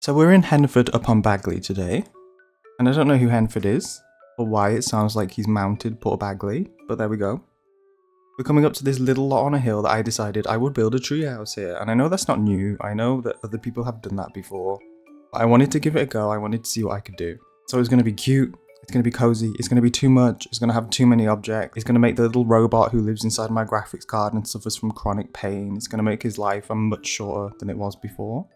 So we're in Henford upon Bagley today, and I don't know who Henford is, or why it sounds like he's mounted Port Bagley, but there we go. We're coming up to this little lot on a hill that I decided I would build a treehouse here, and I know that's not new, I know that other people have done that before, but I wanted to give it a go, I wanted to see what I could do. So it's going to be cute, it's going to be cozy, it's going to be too much, it's going to have too many objects, it's going to make the little robot who lives inside my graphics card and suffers from chronic pain, it's going to make his life much shorter than it was before.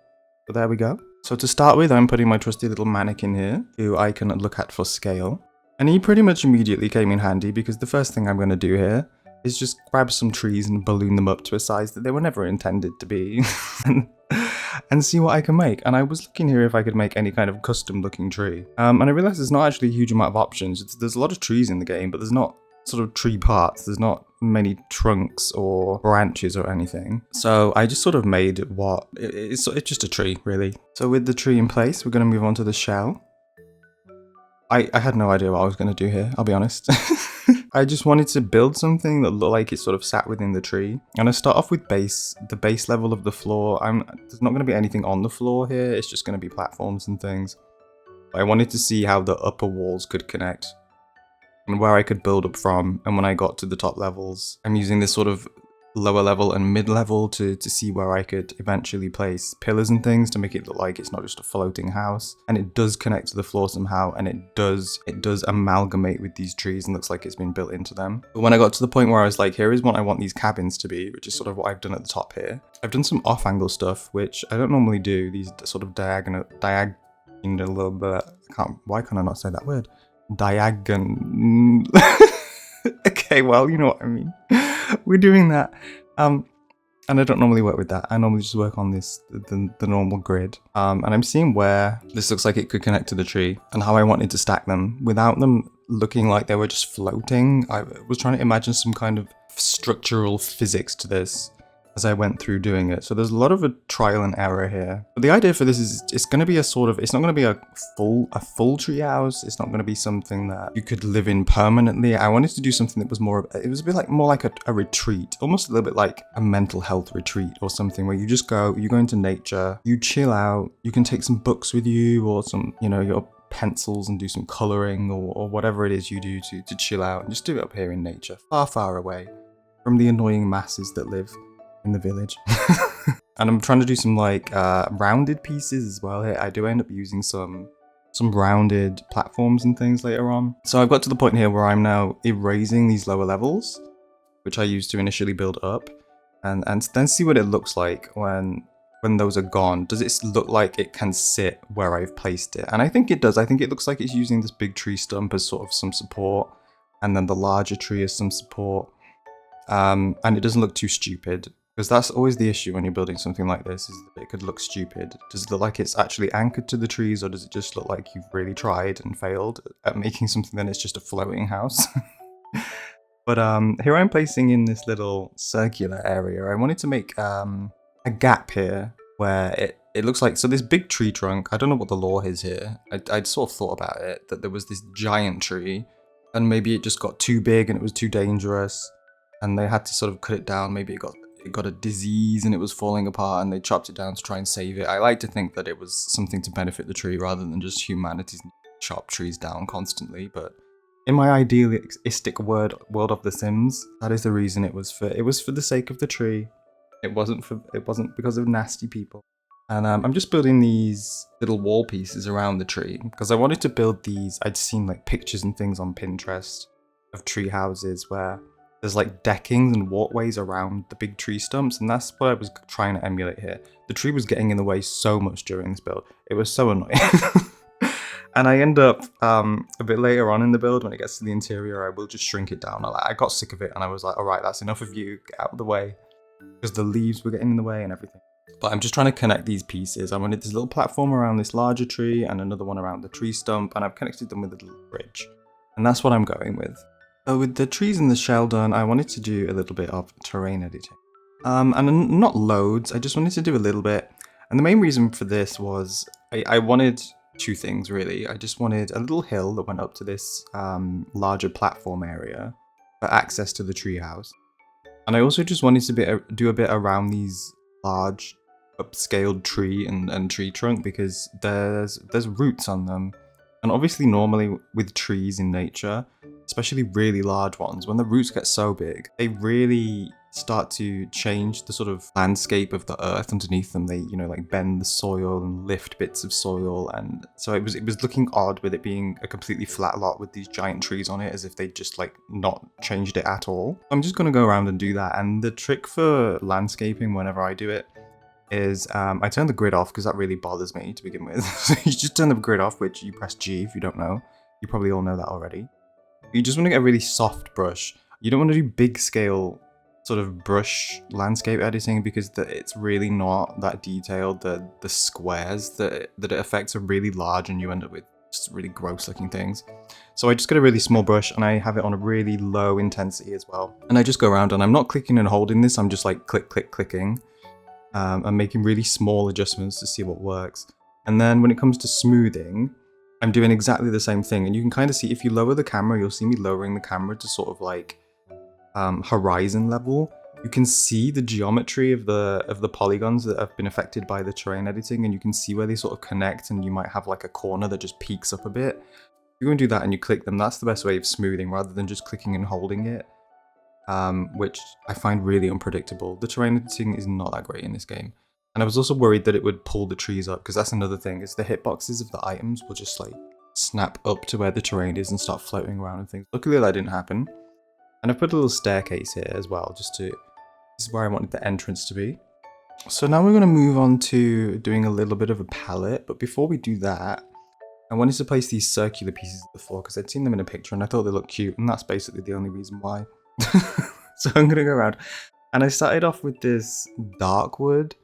But there we go. So to start with, I'm putting my trusty little mannequin here, who I can look at for scale. And he pretty much immediately came in handy because the first thing I'm going to do here is just grab some trees and balloon them up to a size that they were never intended to be and see what I can make. And I was looking here if I could make any kind of custom looking tree. And I realized there's not actually a huge amount of options. There's a lot of trees in the game, but there's not sort of tree parts. There's not many trunks or branches or anything. So I just sort of made what, it's just a tree really. So with the tree in place, we're going to move on to the shell. I had no idea what I was going to do here, I'll be honest. I just wanted to build something that looked like it sort of sat within the tree. And I start off with the base level of the floor. There's not going to be anything on the floor here, it's just going to be platforms and things. But I wanted to see how the upper walls could connect and where I could build up from. And when I got to the top levels, I'm using this sort of lower level and mid level to see where I could eventually place pillars and things to make it look like it's not just a floating house. And it does connect to the floor somehow, and it does amalgamate with these trees and looks like it's been built into them. But when I got to the point where I was like, here is what I want ththese cabins to be, which is sort of what I've done at the top here. I've done some off angle stuff, which I don't normally do, these sort of why can't I not say that word? Diagon. Okay, well, you know what I mean. We're doing that. And I don't normally work with that. I normally just work on the normal grid. And I'm seeing where this looks like it could connect to the tree and how I wanted to stack them without them looking like they were just floating. I was trying to imagine some kind of structural physics to this as I went through doing it. So there's a lot of a trial and error here. But the idea for this is it's going to be it's not going to be a full tree house. It's not going to be something that you could live in permanently. I wanted to do something that was more like a retreat, almost a little bit like a mental health retreat or something where you go into nature, you chill out, you can take some books with you or some, your pencils and do some coloring or whatever it is you do to chill out and just do it up here in nature, far, far away from the annoying masses that live in the village. And I'm trying to do some rounded pieces as well here. I do end up using some rounded platforms and things later on. So I've got to the point here where I'm now erasing these lower levels, which I used to initially build up, and then see what it looks like when those are gone. Does it look like it can sit where I've placed it? And I think it does. I think it looks like it's using this big tree stump as sort of some support, and then the larger tree as some support. And it doesn't look too stupid. Because that's always the issue when you're building something like this, is that it could look stupid. Does it look like it's actually anchored to the trees, or does it just look like you've really tried and failed at making something that is just a floating house? But here I'm placing in this little circular area. I wanted to make a gap here where it looks like, so this big tree trunk, I don't know what the lore is here. I'd sort of thought about it, that there was this giant tree, and maybe it just got too big and it was too dangerous, and they had to sort of cut it down. Maybe it got a disease and it was falling apart and they chopped it down to try and save it. I like to think that it was something to benefit the tree rather than just humanity's chop trees down constantly. But in my idealistic world of The Sims, that is the reason it was for the sake of the tree. It wasn't because of nasty people. And I'm just building these little wall pieces around the tree because I wanted to build these. I'd seen pictures and things on Pinterest of tree houses where there's deckings and walkways around the big tree stumps, and that's what I was trying to emulate here. The tree was getting in the way so much during this build. It was so annoying. And I end up, a bit later on in the build, when it gets to the interior, I will just shrink it down. I got sick of it and I was like, all right, that's enough of you, get out of the way. Because the leaves were getting in the way and everything. But I'm just trying to connect these pieces. I wanted this little platform around this larger tree and another one around the tree stump, and I've connected them with a little bridge. And that's what I'm going with. So with the trees and the shell done, I wanted to do a little bit of terrain editing. And not loads, I just wanted to do a little bit. And the main reason for this was, I wanted two things really. I just wanted a little hill that went up to this larger platform area for access to the treehouse. And I also just wanted to do a bit around these large upscaled tree and tree trunk because there's roots on them. And obviously normally with trees in nature, especially really large ones, when the roots get so big, they really start to change the sort of landscape of the earth underneath them. They, you know, like bend the soil and lift bits of soil, and so it was looking odd with it being a completely flat lot with these giant trees on it, as if they just like not changed it at all. I'm just gonna go around and do that, and the trick for landscaping whenever I do it is I turn the grid off because that really bothers me to begin with. So you just turn the grid off, which you press G if you don't know. You probably all know that already. You just want to get a really soft brush. You don't want to do big scale sort of brush landscape editing because it's really not that detailed. The squares that it affects are really large and you end up with just really gross looking things. So I just get a really small brush and I have it on a really low intensity as well. And I just go around and I'm not clicking and holding this, I'm just like clicking. I'm making really small adjustments to see what works. And then when it comes to smoothing, I'm doing exactly the same thing. And you can kind of see, if you lower the camera, you'll see me lowering the camera to sort of like horizon level. You can see the geometry of the polygons that have been affected by the terrain editing, and you can see where they sort of connect, and you might have like a corner that just peaks up a bit. If you go and do that and you click them, that's the best way of smoothing rather than just clicking and holding it. Which I find really unpredictable. The terrain editing is not that great in this game. And I was also worried that it would pull the trees up, because that's another thing, is the hitboxes of the items will just like snap up to where the terrain is and start floating around and things. Luckily that didn't happen. And I've put a little staircase here as well, this is where I wanted the entrance to be. So now we're going to move on to doing a little bit of a palette, but before we do that, I wanted to place these circular pieces on the floor because I'd seen them in a picture and I thought they looked cute, and that's basically the only reason why. So I'm gonna go around, and I started off with this dark wood,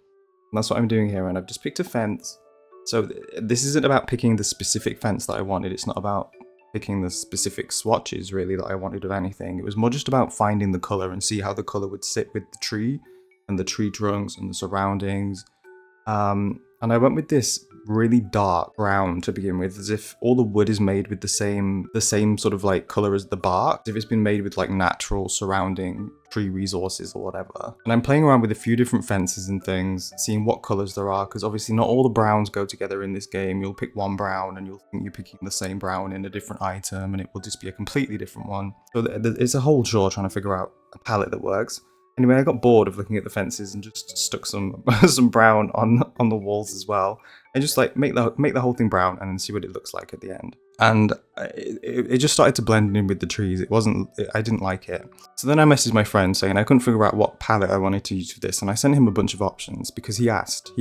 and that's what I'm doing here. And I've just picked a fence. So this isn't about picking the specific fence that I wanted. It's not about picking the specific swatches really that I wanted of anything. It was more just about finding the color and see how the color would sit with the tree and the tree trunks and the surroundings. And I went with this really dark brown to begin with, as if all the wood is made with the same sort of like color as the bark, as if it's been made with like natural surrounding tree resources or whatever. And I'm playing around with a few different fences and things, seeing what colors there are, because obviously not all the browns go together in this game. You'll pick one brown and you'll think you're picking the same brown in a different item, and it will just be a completely different one. So it's a whole chore trying to figure out a palette that works. Anyway, I got bored of looking at the fences and just stuck some some brown on the walls as well. And just like make the whole thing brown and then see what it looks like at the end. And it just started to blend in with the trees. I didn't like it. So then I messaged my friend saying I couldn't figure out what palette I wanted to use for this, and I sent him a bunch of options because he asked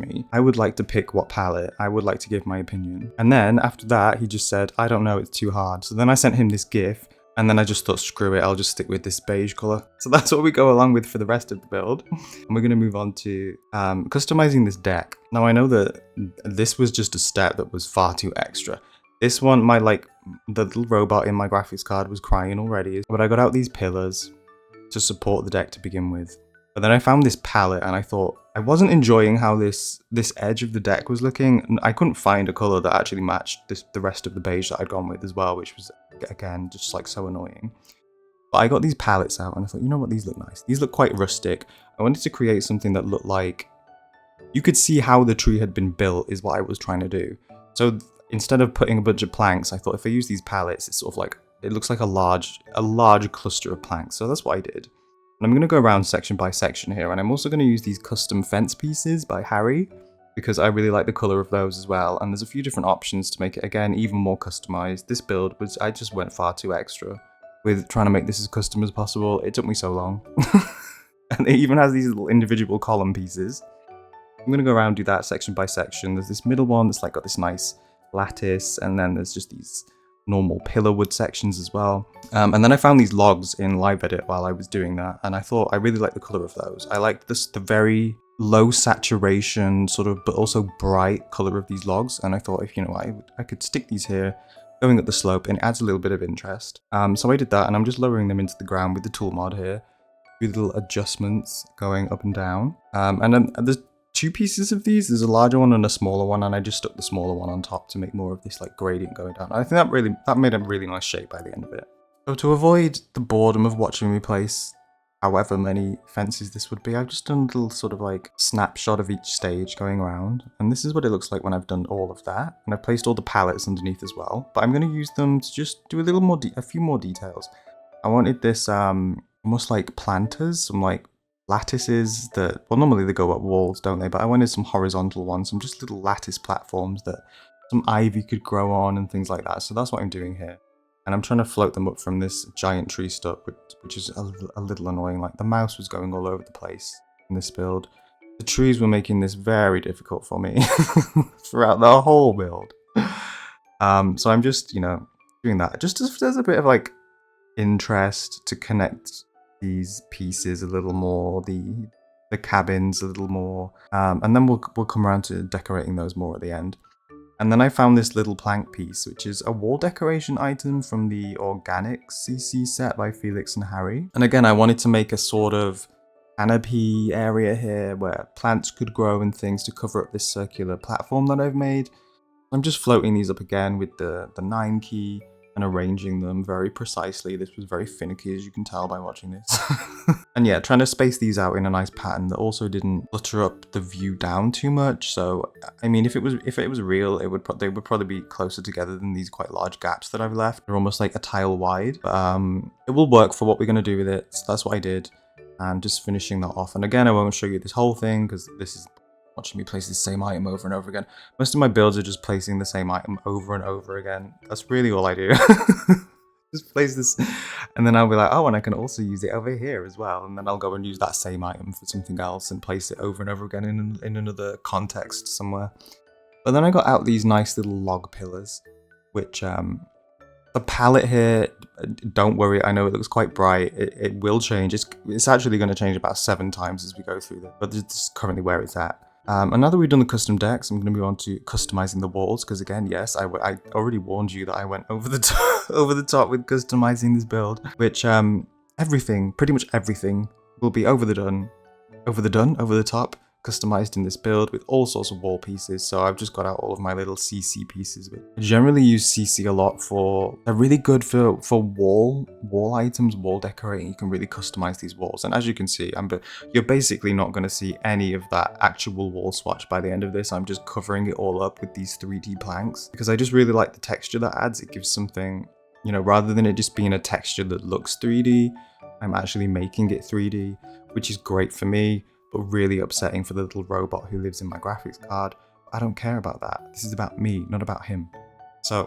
me. I would like to pick what palette. I would like to give my opinion. And then after that, he just said, I don't know, it's too hard. So then I sent him this GIF. And then I just thought, screw it, I'll just stick with this beige colour. So that's what we go along with for the rest of the build. And we're going to move on to customizing this deck. Now I know that this was just a step that was far too extra. This one, the little robot in my graphics card was crying already. But I got out these pillars to support the deck to begin with. But then I found this palette and I thought, I wasn't enjoying how this edge of the deck was looking. And I couldn't find a colour that actually matched the rest of the beige that I'd gone with as well, which was, again, just like so annoying. But I got these palettes out and I thought, you know what, these look nice. These look quite rustic. I wanted to create something that looked like you could see how the tree had been built is what I was trying to do. So instead of putting a bunch of planks, I thought if I use these palettes, it's sort of like, it looks like a large cluster of planks. So that's what I did. And I'm going to go around section by section here, and I'm also going to use these custom fence pieces by Harry, because I really like the colour of those as well, and there's a few different options to make it, again, even more customised. This build I just went far too extra with trying to make this as custom as possible. It took me so long. And it even has these little individual column pieces. I'm going to go around and do that section by section. There's this middle one that's like got this nice lattice, and then there's just these normal pillar wood sections as well. And then I found these logs in Live Edit while I was doing that, and I thought I really liked the color of those. I liked the very low saturation sort of, but also bright color of these logs, and I thought, if I could stick these here going up the slope, and it adds a little bit of interest. So I did that, and I'm just lowering them into the ground with the tool mod here, with little adjustments going up and down. And then there's two pieces of these. There's a larger one and a smaller one, and I just stuck the smaller one on top to make more of this like gradient going down. I think that made a really nice shape by the end of it. So to avoid the boredom of watching me place however many fences this would be. I've just done a little sort of like snapshot of each stage going around, and this is what it looks like when I've done all of that. And I've placed all the pallets underneath as well, but I'm going to use them to just do a little more, a few more details. I wanted this almost like planters, some like lattices that, well, normally they go up walls, don't they? But I wanted some horizontal ones, some just little lattice platforms that some ivy could grow on and things like that. So that's what I'm doing here. And I'm trying to float them up from this giant tree stump, which is a little annoying. Like the mouse was going all over the place in this build. The trees were making this very difficult for me throughout the whole build. So I'm just, you know, doing that just as a bit of like interest to connect these pieces a little more, the cabins a little more, and then we'll come around to decorating those more at the end. And then I found this little plank piece, which is a wall decoration item from the Organic CC set by Felix and Harry. And again, I wanted to make a sort of canopy area here where plants could grow and things to cover up this circular platform that I've made. I'm just floating these up again with the 9 key and arranging them very precisely. This was very finicky, as you can tell by watching this. And yeah, trying to space these out in a nice pattern that also didn't clutter up the view down too much. So, I mean, if it was real, they would probably be closer together than these quite large gaps that I've left. They're almost like a tile wide. But, it will work for what we're going to do with it. So that's what I did. And just finishing that off. And again, I won't show you this whole thing because this is watching me place the same item over and over again. Most of my builds are just placing the same item over and over again. That's really all I do. Just place this, and then I'll be like, oh, and I can also use it over here as well. And then I'll go and use that same item for something else and place it over and over again in another context somewhere. But then I got out these nice little log pillars, which the palette here, don't worry, I know it looks quite bright. It will change. It's actually going to change about 7 times as we go through this, but this is currently where it's at. And now that we've done the custom decks, I'm going to move on to customizing the walls, because again, yes, I already warned you that I went over the top with customizing this build, which pretty much everything will be over the top, customized in this build with all sorts of wall pieces. So I've just got out all of my little CC pieces. I generally use CC a lot they're really good for wall items, wall decorating. You can really customize these walls, and as you can see, you're basically not going to see any of that actual wall swatch by the end of this. I'm just covering it all up with these 3D planks because I just really like the texture that adds. It gives something, you know, rather than it just being a texture that looks 3D, I'm actually making it 3D, which is great for me, but really upsetting for the little robot who lives in my graphics card. I don't care about that. This is about me, not about him. So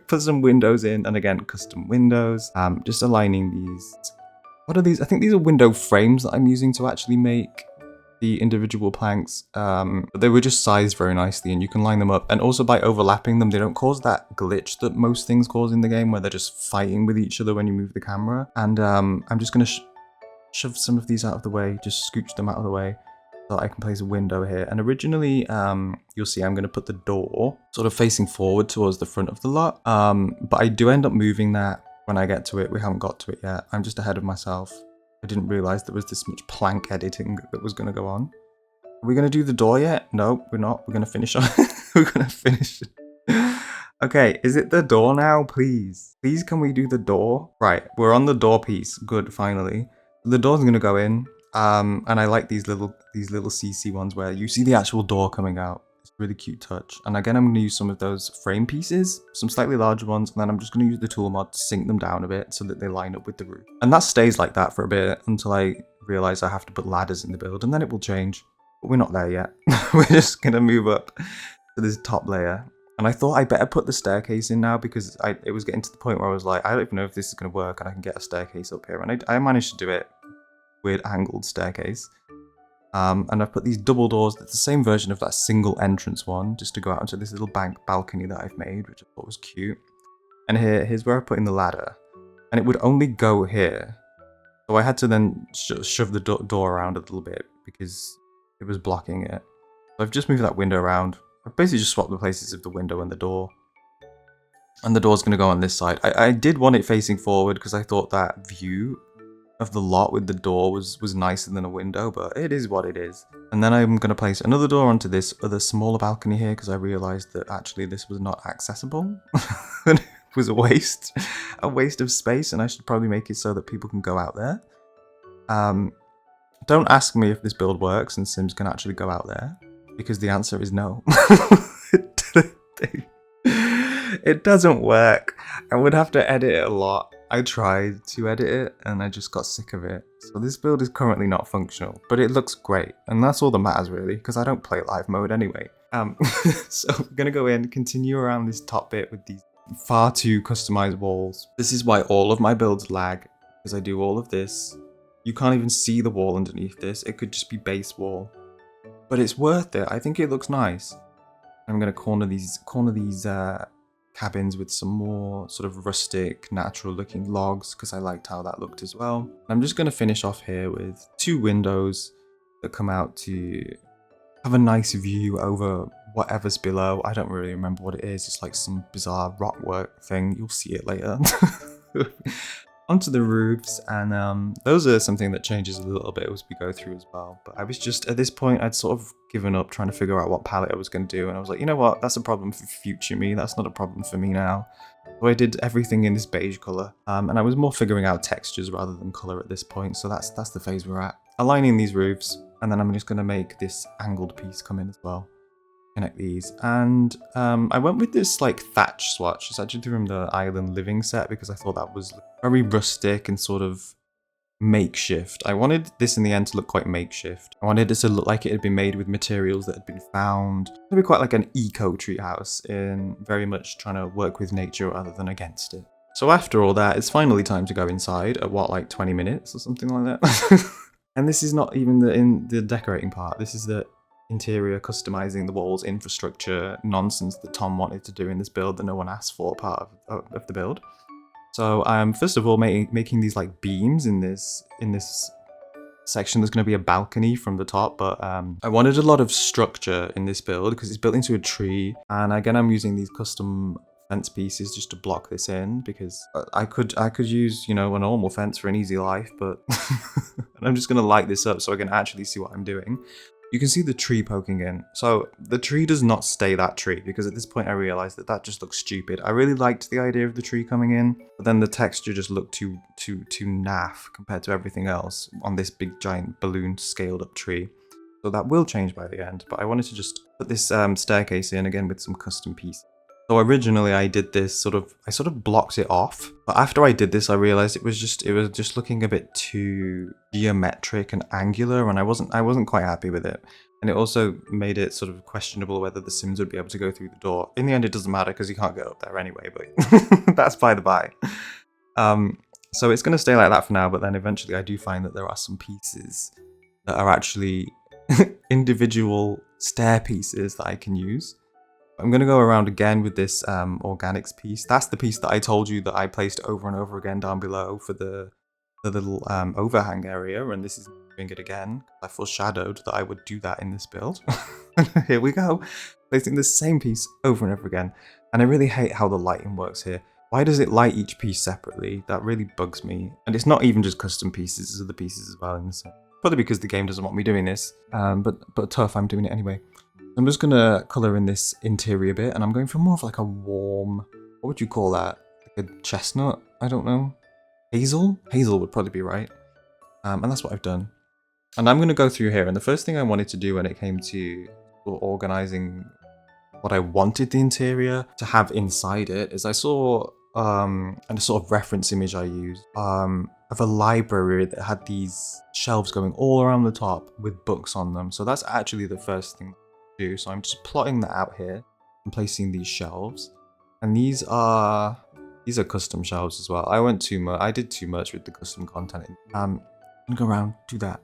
put some windows in, and again, custom windows. Just aligning these. What are these? I think these are window frames that I'm using to actually make the individual planks. But they were just sized very nicely, and you can line them up. And also by overlapping them, they don't cause that glitch that most things cause in the game, where they're just fighting with each other when you move the camera. And I'm just gonna shove some of these out of the way, just scooch them out of the way so I can place a window here. And originally, you'll see I'm going to put the door sort of facing forward towards the front of the lot, but I do end up moving that when I get to it. We haven't got to it yet. I'm just ahead of myself. I didn't realize there was this much plank editing that was going to go on. Are we going to do the door yet? No, we're not. We're going to finish on we're going to finish it. Okay, is it the door now? Please can we do the door? Right, we're on the door piece. Good, finally. The door's gonna go in, and I like these little CC ones where you see the actual door coming out. It's a really cute touch. And again, I'm gonna use some of those frame pieces, some slightly larger ones, and then I'm just gonna use the tool mod to sink them down a bit so that they line up with the roof. And that stays like that for a bit until I realize I have to put ladders in the build, and then it will change. But we're not there yet. We're just gonna move up to this top layer. And I thought I better put the staircase in now because it was getting to the point where I was like, I don't even know if this is going to work and I can get a staircase up here. And I managed to do it. Weird angled staircase. And I've put these double doors. It's the same version of that single entrance one, just to go out into this little balcony that I've made, which I thought was cute. And here's where I put in the ladder. And it would only go here. So I had to then shove the door around a little bit because it was blocking it. So I've just moved that window around. I've basically just swapped the places of the window and the door. And the door's going to go on this side. I did want it facing forward because I thought that view of the lot with the door was nicer than a window, but it is what it is. And then I'm going to place another door onto this other smaller balcony here because I realized that actually this was not accessible. And it was a waste of space, and I should probably make it so that people can go out there. Don't ask me if this build works and Sims can actually go out there, because the answer is no. It doesn't work. I would have to edit it a lot. I tried to edit it and I just got sick of it. So this build is currently not functional, but it looks great. And that's all that matters really, because I don't play live mode anyway. So I'm gonna go in, continue around this top bit with these far too customized walls. This is why all of my builds lag, because I do all of this. You can't even see the wall underneath this. It could just be base wall, but it's worth it. I think it looks nice. I'm gonna corner these cabins with some more sort of rustic, natural looking logs, because I liked how that looked as well. I'm just gonna finish off here with 2 windows that come out to have a nice view over whatever's below. I don't really remember what it is. It's like some bizarre rockwork thing. You'll see it later. Onto the roofs, and those are something that changes a little bit as we go through as well. But I was just, at this point, I'd sort of given up trying to figure out what palette I was going to do, and I was like, you know what, that's a problem for future me, that's not a problem for me now. So I did everything in this beige colour, and I was more figuring out textures rather than colour at this point, so that's the phase we're at. Aligning these roofs, and then I'm just going to make this angled piece come in as well. Connect these, and I went with this like thatch swatch. It's actually from the Island Living set, because I thought that was very rustic and sort of makeshift. I wanted this in the end to look quite makeshift. I wanted it to look like it had been made with materials that had been found. It'd be quite like an eco treehouse, in very much trying to work with nature rather than against it. So after all that, it's finally time to go inside at what, like 20 minutes or something like that. And this is not even the decorating part. This is the interior, customizing the walls, infrastructure nonsense that Tom wanted to do in this build that no one asked for part of the build. So I'm first of all making these like beams in this section. There's going to be a balcony from the top, but I wanted a lot of structure in this build because it's built into a tree, and again I'm using these custom fence pieces just to block this in, because I could use, you know, a normal fence for an easy life, but I'm just going to light this up so I can actually see what I'm doing. You can see the tree poking in. So the tree does not stay that tree, because at this point I realized that that just looks stupid. I really liked the idea of the tree coming in, but then the texture just looked too naff compared to everything else on this big giant balloon scaled up tree. So that will change by the end, but I wanted to just put this staircase in again with some custom pieces. So originally I did this I sort of blocked it off, but after I did this I realized it was just looking a bit too geometric and angular, and I wasn't quite happy with it. And it also made it sort of questionable whether the Sims would be able to go through the door. In the end it doesn't matter because you can't get up there anyway, but that's by the by. So it's going to stay like that for now, but then eventually I do find that there are some pieces that are actually individual stair pieces that I can use. I'm going to go around again with this organics piece. That's the piece that I told you that I placed over and over again down below for the little overhang area, and this is doing it again. I foreshadowed that I would do that in this build. Here we go, placing the same piece over and over again. And I really hate how the lighting works here. Why does it light each piece separately? That really bugs me. And it's not even just custom pieces, it's other pieces as well in the set. Probably because the game doesn't want me doing this, but tough, I'm doing it anyway. I'm just going to colour in this interior bit, and I'm going for more of like a warm, what would you call that? Like a chestnut? I don't know. Hazel? Hazel would probably be right. And that's what I've done. And I'm going to go through here, and the first thing I wanted to do when it came to organising what I wanted the interior to have inside it is I saw and a sort of reference image I used of a library that had these shelves going all around the top with books on them. So that's actually the first thing to do. So I'm just plotting that out here and placing these shelves. And these are custom shelves as well. I did too much with the custom content. I'm gonna go around, do that,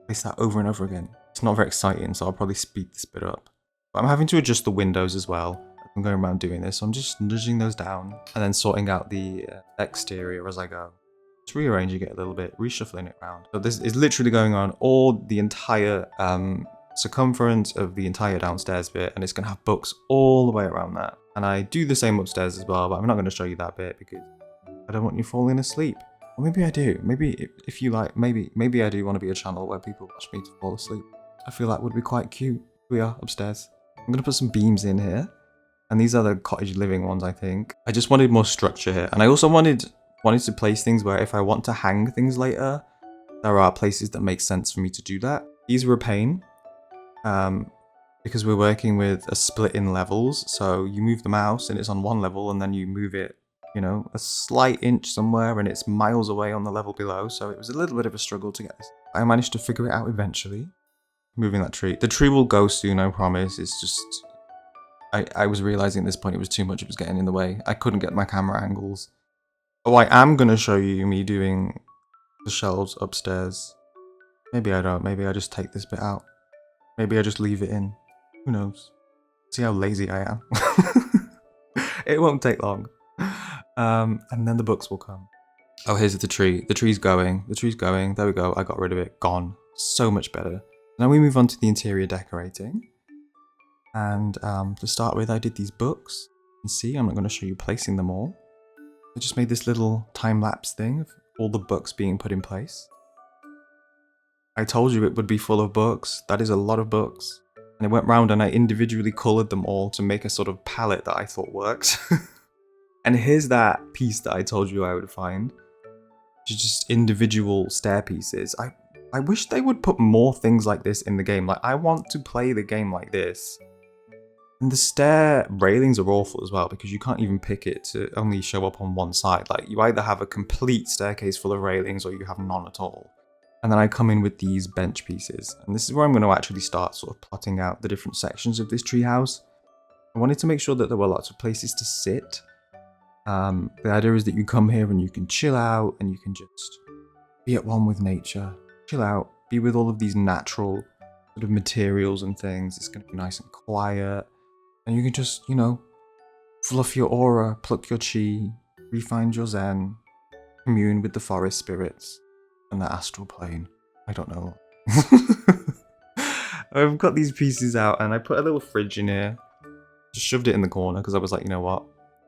place that over and over again. It's not very exciting, so I'll probably speed this bit up. But I'm having to adjust the windows as well. I'm going around doing this, so I'm just nudging those down and then sorting out the exterior as I go. Just rearranging it a little bit, reshuffling it around. So this is literally going on the entire circumference of the entire downstairs bit, and it's going to have books all the way around that. And I do the same upstairs as well, but I'm not going to show you that bit because I don't want you falling asleep. Or maybe I do. Maybe if you like, maybe I do want to be a channel where people watch me to fall asleep. I feel that would be quite cute. Here we are upstairs. I'm going to put some beams in here. And these are the cottage living ones, I think. I just wanted more structure here. And I also wanted to place things where if I want to hang things later, there are places that make sense for me to do that. These were a pain, because we're working with a split in levels. So you move the mouse and it's on one level, and then you move it, you know, a slight inch somewhere and it's miles away on the level below. So it was a little bit of a struggle to get this. I managed to figure it out eventually. Moving that tree. The tree will go soon, I promise. It's just, I was realizing at this point it was too much. It was getting in the way. I couldn't get my camera angles. Oh, I am going to show you me doing the shelves upstairs. Maybe I don't. Maybe I just take this bit out. Maybe I just leave it in. Who knows? See how lazy I am. It won't take long. And then the books will come. Oh, here's the tree. The tree's going. The tree's going. There we go. I got rid of it. Gone. So much better. Now we move on to the interior decorating. And to start with, I did these books. You can see, I'm not going to show you placing them all. I just made this little time-lapse thing of all the books being put in place. I told you it would be full of books. That is a lot of books. And I went round and I individually coloured them all to make a sort of palette that I thought worked. And here's that piece that I told you I would find. Just individual stair pieces. I wish they would put more things like this in the game. Like, I want to play the game like this. And the stair railings are awful as well, because you can't even pick it to only show up on one side. Like, you either have a complete staircase full of railings or you have none at all. And then I come in with these bench pieces. And this is where I'm going to actually start sort of plotting out the different sections of this treehouse. I wanted to make sure that there were lots of places to sit. The idea is that you come here and you can chill out and you can just be at one with nature. Chill out, be with all of these natural sort of materials and things. It's going to be nice and quiet. And you can just, you know, fluff your aura, pluck your chi, refine your zen, commune with the forest spirits and the astral plane. I don't know. I've got these pieces out and I put a little fridge in here. Just shoved it in the corner because I was like, you know what?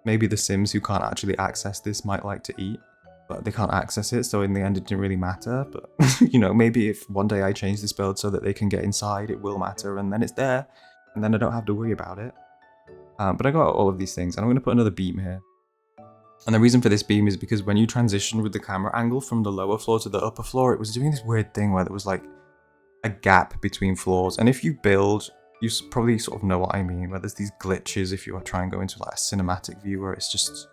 Maybe the Sims who can't actually access this might like to eat, but they can't access it, so in the end it didn't really matter. But, you know, maybe if one day I change this build so that they can get inside, it will matter, and then it's there, and then I don't have to worry about it. But I got all of these things, and I'm going to put another beam here. And the reason for this beam is because when you transition with the camera angle from the lower floor to the upper floor, it was doing this weird thing where there was like a gap between floors. And if you build, you probably sort of know what I mean, where there's these glitches if you try and go into like a cinematic view where it's just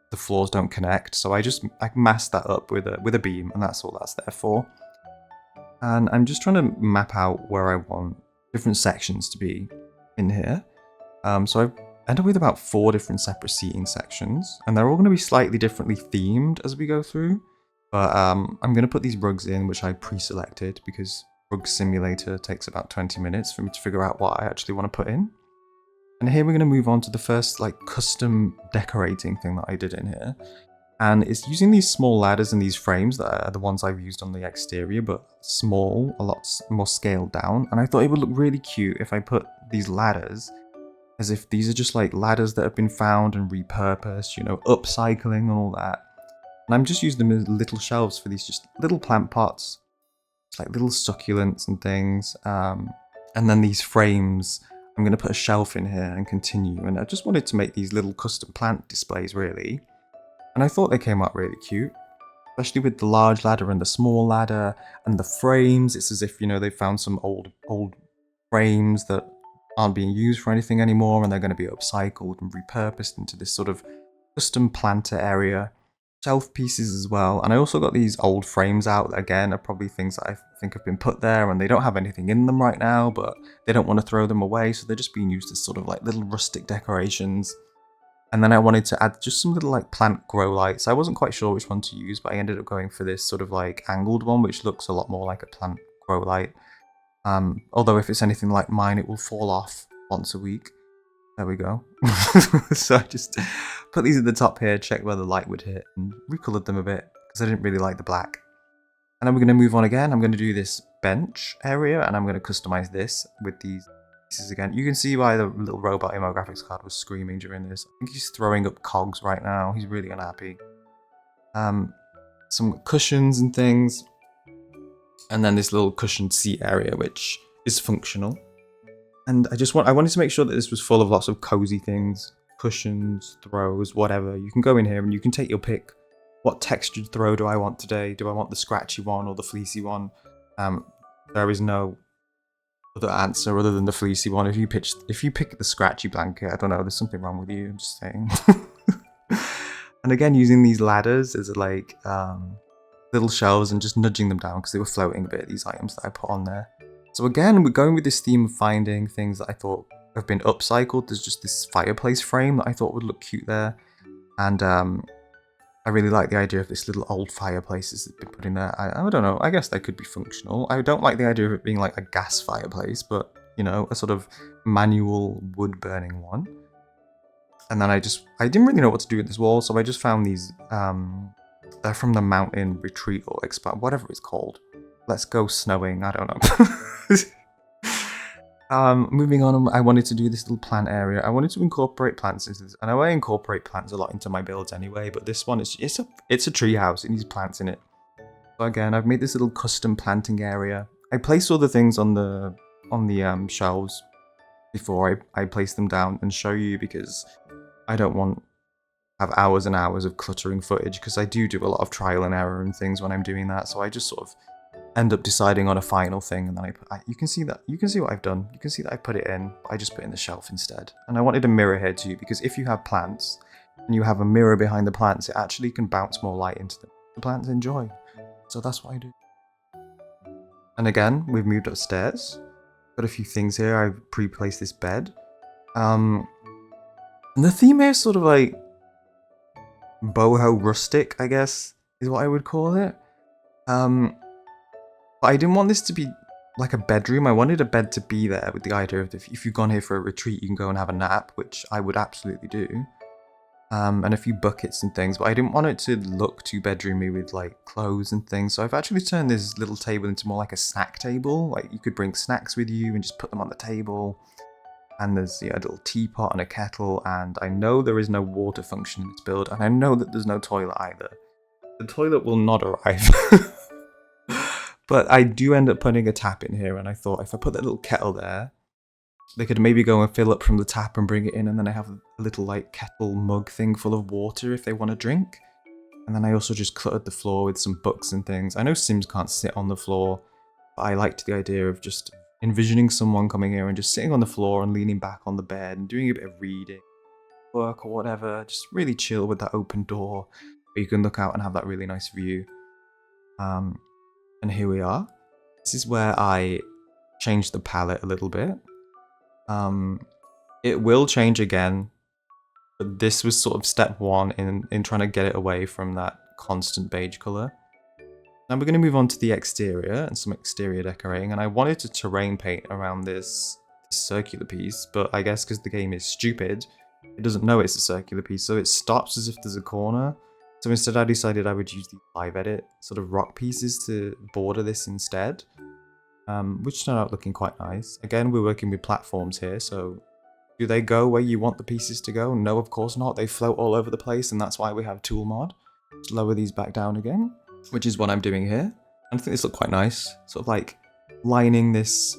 the floors don't connect. So I masked that up with a beam, and that's all that's there for. And I'm just trying to map out where I want different sections to be in here. So I've ended up with about 4 different separate seating sections, and they're all going to be slightly differently themed as we go through. But I'm going to put these rugs in, which I pre-selected because Rug Simulator takes about 20 minutes for me to figure out what I actually want to put in. And here we're going to move on to the first like custom decorating thing that I did in here. And it's using these small ladders and these frames that are the ones I've used on the exterior, but small, a lot more scaled down. And I thought it would look really cute if I put these ladders as if these are just like ladders that have been found and repurposed, you know, upcycling and all that. And I'm just using them as little shelves for these just little plant pots. It's like little succulents and things. And then these frames, I'm going to put a shelf in here and continue. And I just wanted to make these little custom plant displays, really. And I thought they came out really cute, especially with the large ladder and the small ladder and the frames. It's as if, you know, they found some old frames that aren't being used for anything anymore, and they're going to be upcycled and repurposed into this sort of custom planter area. Shelf pieces as well, and I also got these old frames out that again are probably things that I think have been put there and they don't have anything in them right now, but they don't want to throw them away, so they're just being used as sort of like little rustic decorations. And then I wanted to add just some little like plant grow lights. I wasn't quite sure which one to use, but I ended up going for this sort of like angled one, which looks a lot more like a plant grow light. Although if it's anything like mine, it will fall off once a week. There we go. So I just put these at the top here, check where the light would hit, and recolored them a bit because I didn't really like the black. And then we're going to move on again. I'm going to do this bench area, and I'm going to customize this with these pieces again. You can see why the little robot in my graphics card was screaming during this. I think he's throwing up cogs right now. He's really unhappy. Some cushions and things. And then this little cushioned seat area, which is functional. And I wanted to make sure that this was full of lots of cozy things, cushions, throws, whatever. You can go in here and you can take your pick what textured throw do I want today? Do I want the scratchy one or the fleecy one? There is no other answer other than the fleecy one. If you pick the scratchy blanket, I don't know, there's something wrong with you, I'm just saying. And again, using these ladders as like little shelves and just nudging them down because they were floating a bit, these items that I put on there. So again, we're going with this theme of finding things that I thought have been upcycled. There's just this fireplace frame that I thought would look cute there. And I really like the idea of this little old fireplaces that have been put in there. I don't know, I guess they could be functional. I don't like the idea of it being like a gas fireplace, but, you know, a sort of manual wood-burning one. And then I didn't really know what to do with this wall, so I just found these, they're from the mountain retreat or expand, whatever it's called. Let's go snowing, I don't know. Moving on, I wanted to do this little plant area. I wanted to incorporate plants into this. I know I incorporate plants a lot into my builds anyway, but this one is it's a tree house. It needs plants in it. So again, I've made this little custom planting area. I place all the things on the shelves before I place them down and show you, because I don't want to have hours and hours of cluttering footage, because I do a lot of trial and error and things when I'm doing that. So I just sort of end up deciding on a final thing, and then you can see what I've done. You can see that I put it in, but I just put it in the shelf instead. And I wanted a mirror here too, because if you have plants and you have a mirror behind the plants, it actually can bounce more light into them. The plants enjoy. So that's what I do. And again, we've moved upstairs. Got a few things here. I've pre-placed this bed. And the theme here is sort of like boho rustic, I guess, is what I would call it. But I didn't want this to be like a bedroom. I wanted a bed to be there with the idea of if you've gone here for a retreat, you can go and have a nap, which I would absolutely do. And a few buckets and things, but I didn't want it to look too bedroomy with like clothes and things. So I've actually turned this little table into more like a snack table. Like you could bring snacks with you and just put them on the table. And there's a little teapot and a kettle. And I know there is no water function in this build. And I know that there's no toilet either. The toilet will not arrive. But I do end up putting a tap in here, and I thought if I put that little kettle there, they could maybe go and fill up from the tap and bring it in, and then I have a little like kettle mug thing full of water if they want to drink. And then I also just cluttered the floor with some books and things. I know Sims can't sit on the floor, but I liked the idea of just envisioning someone coming here and just sitting on the floor and leaning back on the bed and doing a bit of reading, work or whatever, just really chill with that open door where you can look out and have that really nice view. And here we are. This is where I changed the palette a little bit. It will change again, but this was sort of step one in trying to get it away from that constant beige color. Now we're going to move on to the exterior and some exterior decorating, and I wanted to terrain paint around this circular piece, but I guess because the game is stupid, it doesn't know it's a circular piece, so it stops as if there's a corner. So instead I decided I would use the live edit sort of rock pieces to border this instead, which turned out looking quite nice. Again, we're working with platforms here, so do they go where you want the pieces to go? No, of course not. They float all over the place, and that's why we have tool mod. Just lower these back down again, which is what I'm doing here. And I think this looks quite nice, sort of like lining this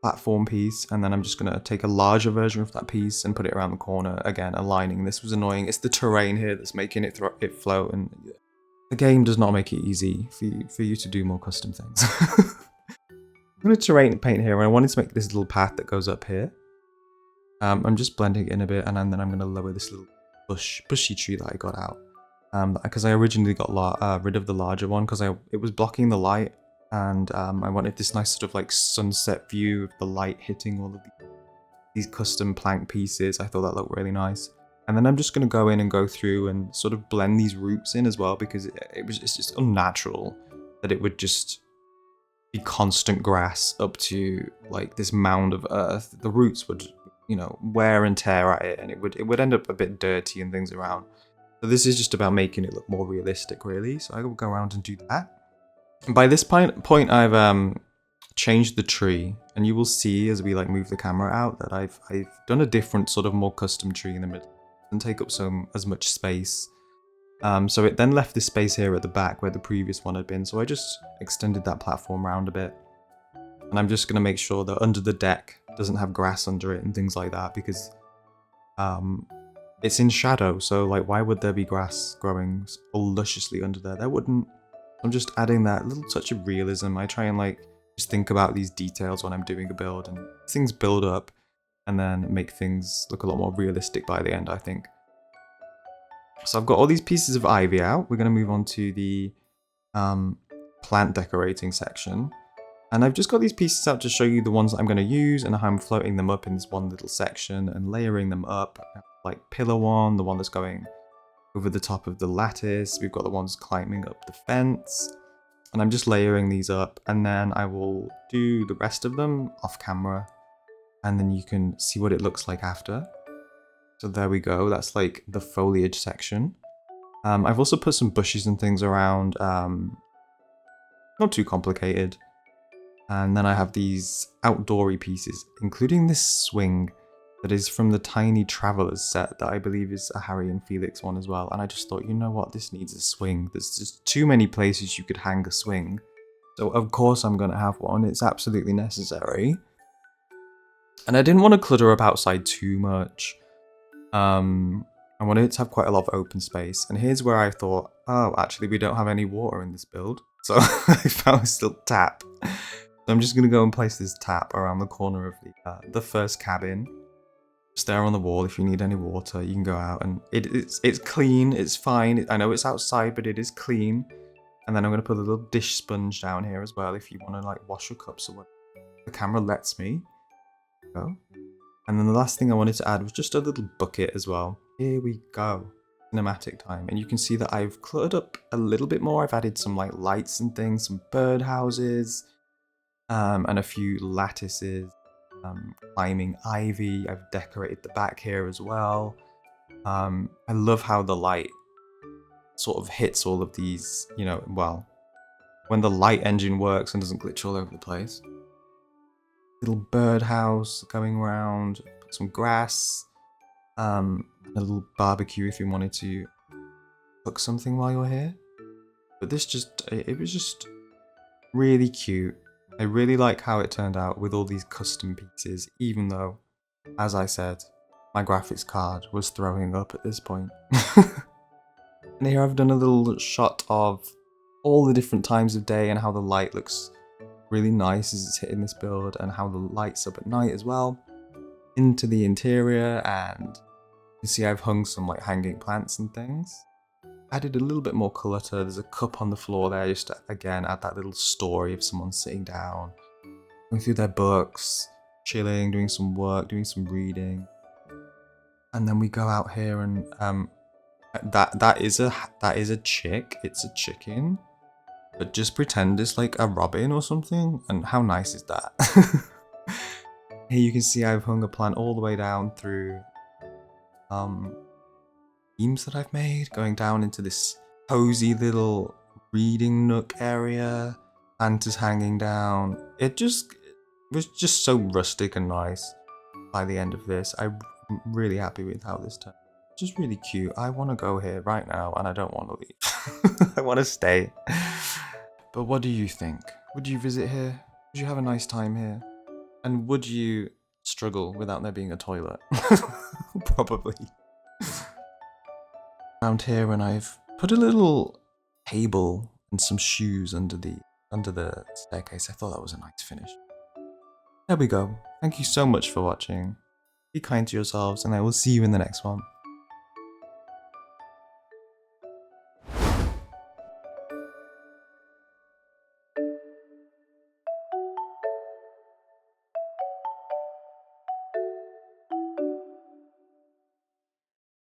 platform piece, and then I'm just going to take a larger version of that piece and put it around the corner. Again, aligning. This was annoying. It's the terrain here that's making it float, and the game does not make it easy for you to do more custom things. I'm going to terrain paint here, and I wanted to make this little path that goes up here. I'm just blending it in a bit, and then I'm going to lower this little bushy tree that I got out. Because I originally got rid of the larger one because it was blocking the light. And I wanted this nice sort of like sunset view of the light hitting all of these custom plank pieces. I thought that looked really nice. And then I'm just going to go in and go through and sort of blend these roots in as well, because it's just unnatural that it would just be constant grass up to like this mound of earth. The roots would, you know, wear and tear at it, and it would end up a bit dirty and things around. So this is just about making it look more realistic, really. So I will go around and do that. By this point, I've changed the tree, and you will see as we like move the camera out that I've done a different sort of more custom tree in the middle. It doesn't take up as much space. So it then left this space here at the back where the previous one had been. So I just extended that platform around a bit, and I'm just going to make sure that under the deck doesn't have grass under it and things like that, because it's in shadow, so like why would there be grass growing all lusciously under there? There wouldn't. I'm just adding that little touch of realism. I try and like just think about these details when I'm doing a build, and things build up and then make things look a lot more realistic by the end, I think. So I've got all these pieces of ivy out. We're going to move on to the plant decorating section. And I've just got these pieces out to show you the ones that I'm going to use and how I'm floating them up in this one little section and layering them up. Like pillar one, the one that's going over the top of the lattice. We've got the ones climbing up the fence. And I'm just layering these up, and then I will do the rest of them off camera. And then you can see what it looks like after. So there we go. That's like the foliage section. I've also put some bushes and things around. Not too complicated. And then I have these outdoory pieces, including this swing that is from the Tiny Travelers set that I believe is a Harry and Felix one as well. And I just thought, you know what, this needs a swing. There's just too many places you could hang a swing. So of course I'm going to have one. It's absolutely necessary. And I didn't want to clutter up outside too much. I wanted it to have quite a lot of open space. And here's where I thought, oh, actually we don't have any water in this build. So I found this little tap. So I'm just going to go and place this tap around the corner of the first cabin. Just there on the wall. If you need any water, you can go out. And it's clean, it's fine. I know it's outside, but it is clean. And then I'm going to put a little dish sponge down here as well if you want to like wash your cups or whatever. The camera lets me. Go. And then the last thing I wanted to add was just a little bucket as well. Here we go. Cinematic time. And you can see that I've cluttered up a little bit more. I've added some like lights and things, some bird houses. And a few lattices, climbing ivy. I've decorated the back here as well. I love how the light sort of hits all of these, you know, well, when the light engine works and doesn't glitch all over the place. Little birdhouse going around, put some grass, a little barbecue if you wanted to cook something while you're here. But this it was just really cute. I really like how it turned out with all these custom pieces, even though, as I said, my graphics card was throwing up at this point. And here I've done a little shot of all the different times of day and how the light looks really nice as it's hitting this build, and how the lights up at night as well into the interior. And you see I've hung some like hanging plants and things. Added a little bit more clutter. There's a cup on the floor there, just to, again, add that little story of someone sitting down, going through their books, chilling, doing some work, doing some reading. And then we go out here and that is a chick. It's a chicken, but just pretend it's like a robin or something. And how nice is that? Here you can see I've hung a plant all the way down through beams that I've made, going down into this cozy little reading nook area, and just hanging down. It was just so rustic and nice by the end of this. I'm really happy with how this turned. Just really cute. I want to go here right now and I don't want to leave. I want to stay. But what do you think? Would you visit here? Would you have a nice time here? And would you struggle without there being a toilet? Probably. Around here, and I've put a little table and some shoes under the staircase. I thought that was a nice finish. There we go. Thank you so much for watching. Be kind to yourselves, and I will see you in the next one.